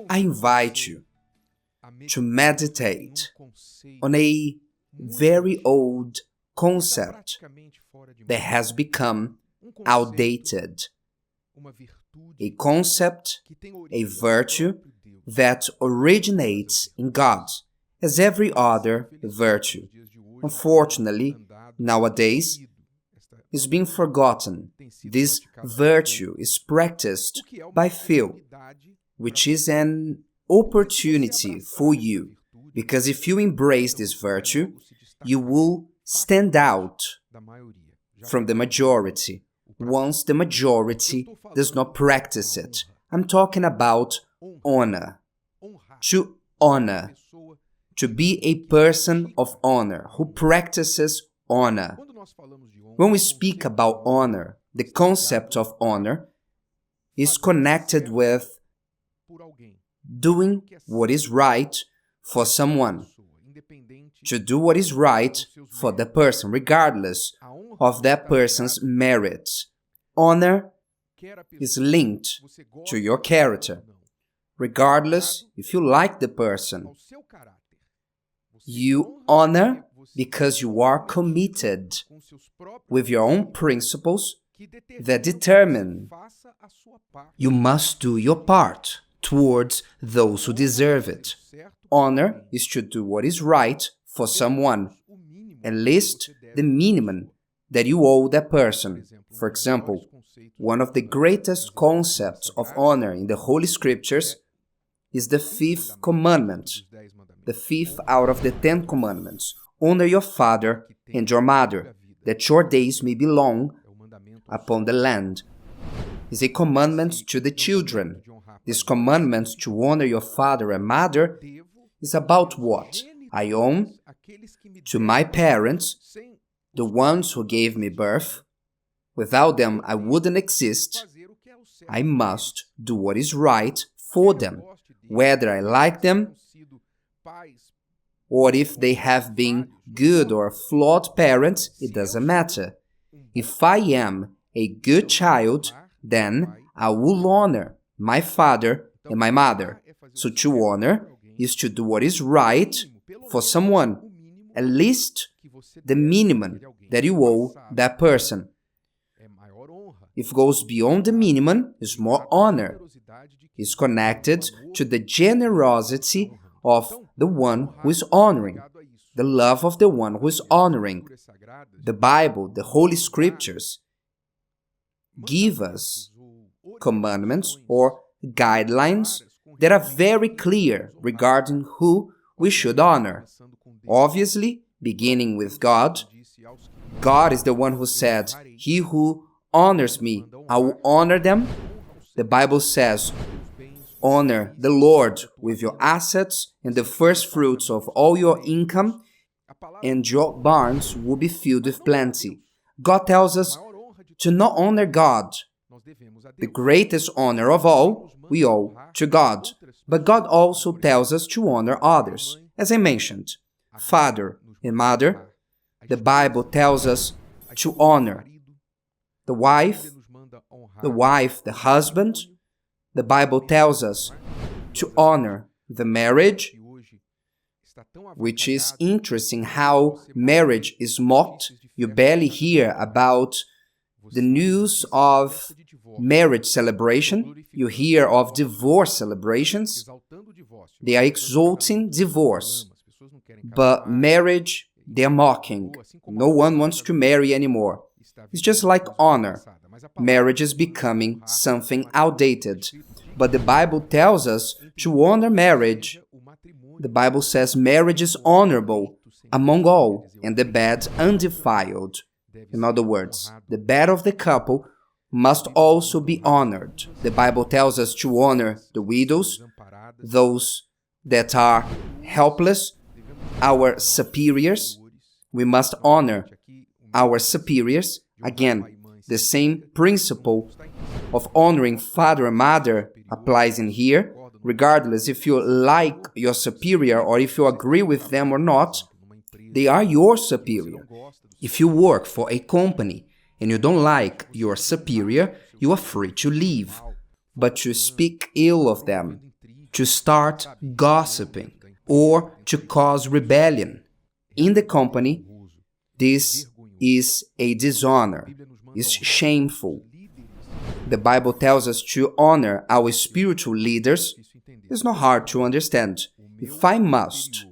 I invite you to meditate on a very old concept that has become outdated. A concept, a virtue that originates in God, as every other virtue. Unfortunately, nowadays, is being forgotten. This virtue is practiced by few, which is an opportunity for you, because if you embrace this virtue, you will stand out from the majority once the majority does not practice it. I'm talking about honor. To honor. To be a person of honor, who practices honor. When we speak about honor, the concept of honor is connected with doing what is right for someone. To do what is right for the person, regardless of that person's merits. Honor is linked to your character, regardless if you like the person. You honor because you are committed with your own principles that determine you must do your part towards those who deserve it. Honor is to do what is right for someone, at least the minimum that you owe that person. For example, one of the greatest concepts of honor in the Holy Scriptures is the 5th commandment, the 5th out of the 10 commandments. Honor your father and your mother, that your days may be long upon the land. Is a commandment to the children. This commandment to honor your father and mother is about what? I owe to my parents, the ones who gave me birth. Without them, I wouldn't exist. I must do what is right for them, whether I like them or if they have been good or flawed parents, it doesn't matter. If I am a good child, then I will honor my father and my mother. So to honor is to do what is right for someone, at least the minimum that you owe that person. If it goes beyond the minimum, it's more honor. It's connected to the generosity of the one who is honoring, the love of the one who is honoring. The Bible, the Holy Scriptures, give us commandments or guidelines that are very clear regarding who we should honor. Obviously, beginning with God. God is the one who said, "He who honors me, I will honor them." The Bible says, honor the Lord with your assets and the first fruits of all your income, and your barns will be filled with plenty. God tells us to not honor God. The greatest honor of all we owe to God. But God also tells us to honor others. As I mentioned, father and mother, the Bible tells us to honor the wife, the husband. The Bible tells us to honor the marriage, which is interesting how marriage is mocked. You barely hear about the news of marriage celebration. You hear of divorce celebrations. They are exalting divorce. But marriage, they are mocking. No one wants to marry anymore. It's just like honor. Marriage is becoming something outdated. But the Bible tells us to honor marriage. The Bible says marriage is honorable among all, and the bed undefiled. In other words, the bed of the couple must also be honored. The Bible tells us to honor the widows, those that are helpless, our superiors. We must honor our superiors. Again, the same principle of honoring father and mother applies in here, regardless if you like your superior or if you agree with them or not. They are your superior. If you work for a company and you don't like your superior, you are free to leave. But to speak ill of them, to start gossiping or to cause rebellion. In the company, this is a dishonor. It's shameful. The Bible tells us to honor our spiritual leaders. It's not hard to understand. If I must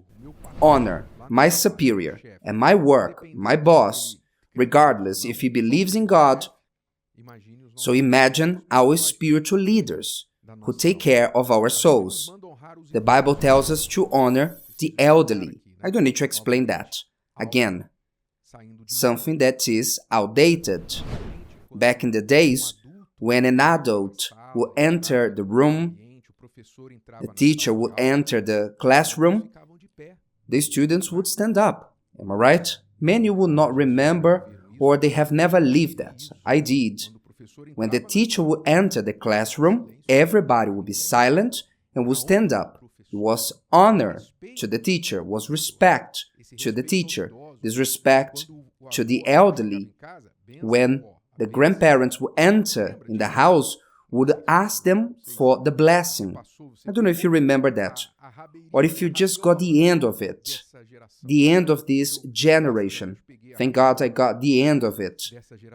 honor my superior and my work, my boss, regardless if he believes in God, so imagine our spiritual leaders who take care of our souls. The Bible tells us to honor the elderly. I don't need to explain that. Again, something that is outdated. Back in the days, when an adult would enter the room, the teacher would enter the classroom, the students would stand up. Am I right? Many will not remember, or they have never lived that. I did. When the teacher would enter the classroom, everybody would be silent and would stand up. It was honor to the teacher, was respect to the teacher, disrespect to the elderly. When the grandparents would enter in the house, would ask them for the blessing. I don't know if you remember that, or if you just got the end of it, the end of this generation. Thank God I got the end of it,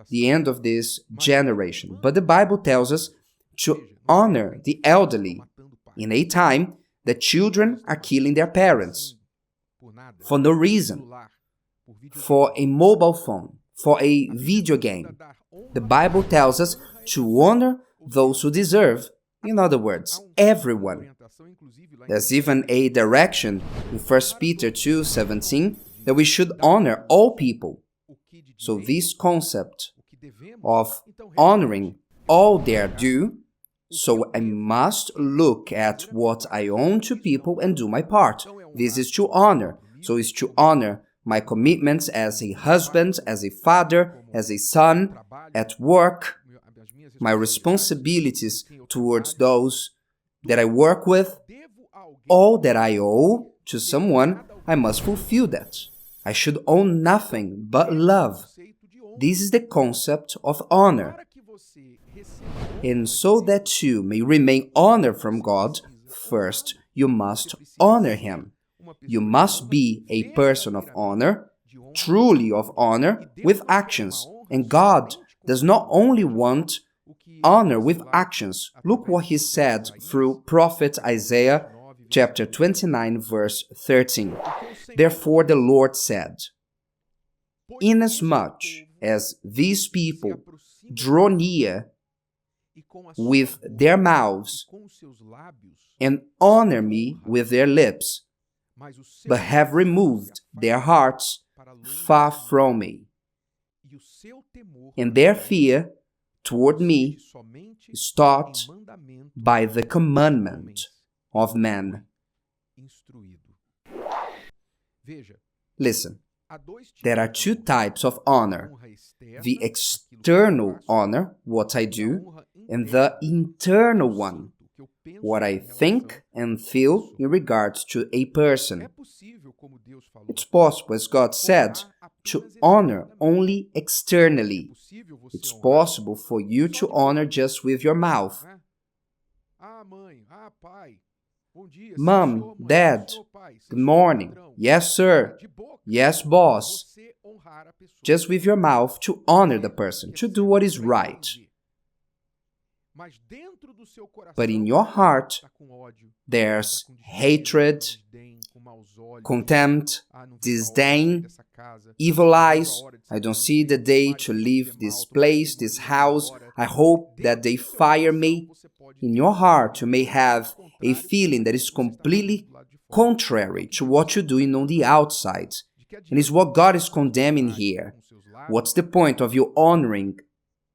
the end of this generation. But the Bible tells us to honor the elderly in a time that children are killing their parents for no reason, for a mobile phone, for a video game. The Bible tells us to honor those who deserve. In other words, everyone. There's even a direction in 1 Peter 2:17 that we should honor all people. So this concept of honoring all their due, so I must look at what I own to people and do my part. This is to honor. So it's to honor my commitments as a husband, as a father, as a son, at work, my responsibilities towards those that I work with. All that I owe to someone, I must fulfill that. I should owe nothing but love. This is the concept of honor. And so that you may remain honored from God, first you must honor Him. You must be a person of honor, truly of honor, with actions. And God does not only want honor with actions. Look what He said through prophet Isaiah, chapter 29, verse 13. Therefore the Lord said, Inasmuch as these people draw near with their mouths and honor me with their lips, but have removed their hearts far from me, and their fear toward me is taught by the commandment of man. Listen, there are two types of honor: the external honor, what I do, and the internal one, what I think and feel in regards to a person. It's possible, as God said, to honor only externally. It's possible for you to honor just with your mouth. Mom, Dad, good morning. Yes, sir. Yes, boss. Just with your mouth to honor the person, to do what is right. But in your heart, there's hatred, contempt, disdain, evil eyes. I don't see the day to leave this place, this house. I hope that they fire me. In your heart, you may have a feeling that is completely contrary to what you're doing on the outside. And it's what God is condemning here. What's the point of you honoring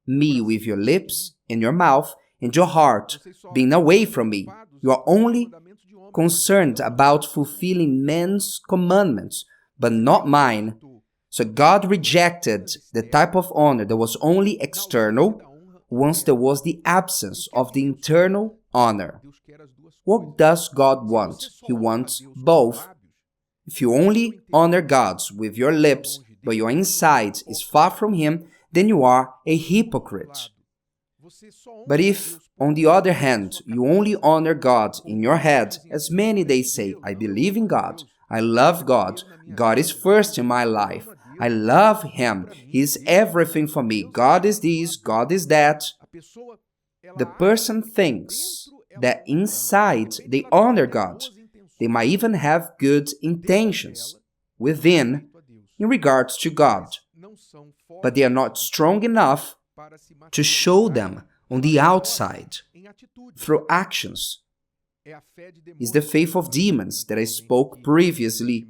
me with your lips and your mouth and your heart being away from me? You are only concerned about fulfilling man's commandments, but not mine. So God rejected the type of honor that was only external once there was the absence of the internal honor. What does God want? He wants both. If you only honor God with your lips, but your inside is far from Him, then you are a hypocrite. But if, on the other hand, you only honor God in your head, as many they say, I believe in God, I love God, God is first in my life, I love Him, He is everything for me, God is this, God is that, the person thinks that inside they honor God. They might even have good intentions within in regards to God, but they are not strong enough to show them on the outside through actions. It's the faith of demons that I spoke previously.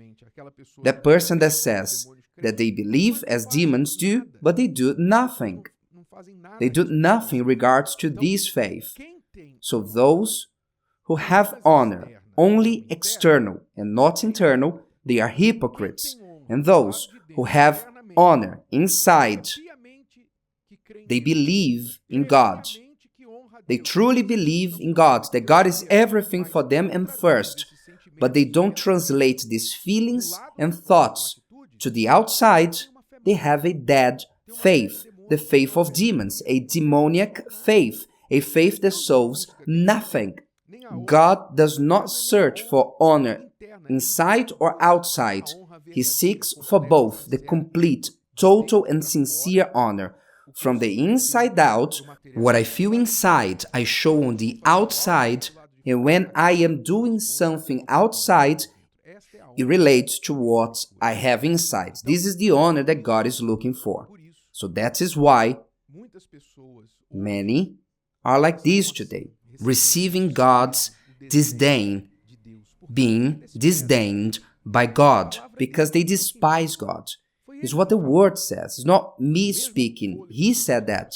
That person that says that they believe as demons do, but they do nothing. They do nothing in regards to this faith. So those who have honor only external and not internal, they are hypocrites. And those who have honor inside, they believe in God. They truly believe in God, that God is everything for them and first, but they don't translate these feelings and thoughts to the outside. They have a dead faith, the faith of demons, a demoniac faith, a faith that solves nothing. God does not search for honor inside or outside. He seeks for both, the complete, total and sincere honor. From the inside out, what I feel inside, I show on the outside, and when I am doing something outside, it relates to what I have inside. This is the honor that God is looking for. So that is why many are like this today, receiving God's disdain, being disdained by God, because they despise God. It's what the word says. It's not me speaking. He said that.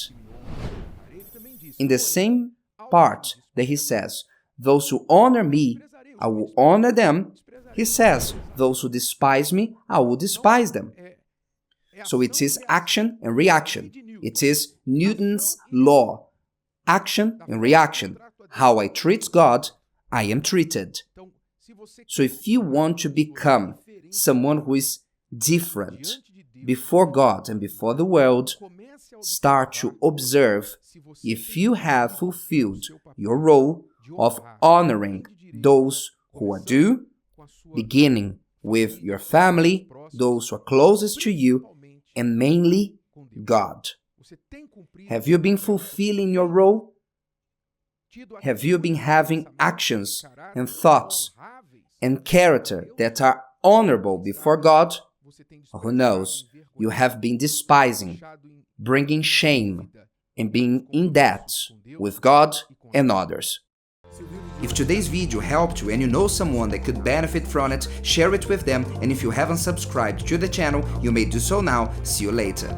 In the same part that he says, those who honor me, I will honor them. He says, those who despise me, I will despise them. So it is action and reaction. It is Newton's law. Action and reaction. How I treat God, I am treated. So if you want to become someone who is different before God and before the world, start to observe if you have fulfilled your role of honoring those who are due, beginning with your family, those who are closest to you, and mainly God. Have you been fulfilling your role? Have you been having actions and thoughts and character that are honorable before God? Or who knows, you have been despising, bringing shame, and being in debt with God and others. If today's video helped you and you know someone that could benefit from it, share it with them, and if you haven't subscribed to the channel, you may do so now. See you later.